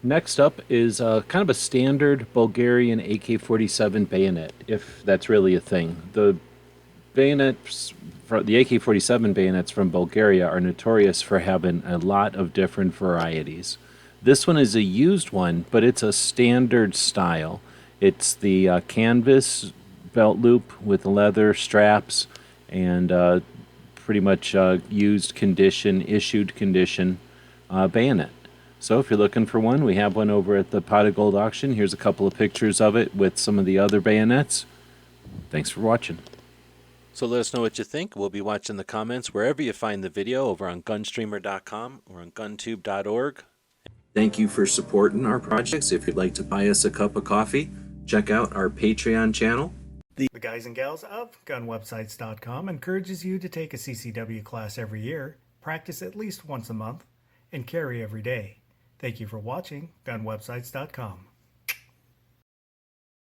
Next up is kind of a standard Bulgarian AK-47 bayonet, if that's really a thing. Bayonets, the AK-47 bayonets from Bulgaria are notorious for having a lot of different varieties. This one is a used one, but it's a standard style. It's the canvas belt loop with leather straps and pretty much used condition, issued condition bayonet. So if you're looking for one, we have one over at the Pot of Gold auction. Here's a couple of pictures of it with some of the other bayonets. Thanks for watching. So let us know what you think. We'll be watching the comments wherever you find the video, over on gunstreamer.com or on guntube.org. Thank you for supporting our projects. If you'd like to buy us a cup of coffee, check out our Patreon channel. The guys and gals of gunwebsites.com encourages you to take a CCW class every year, practice at least once a month, and carry every day. Thank you for watching gunwebsites.com.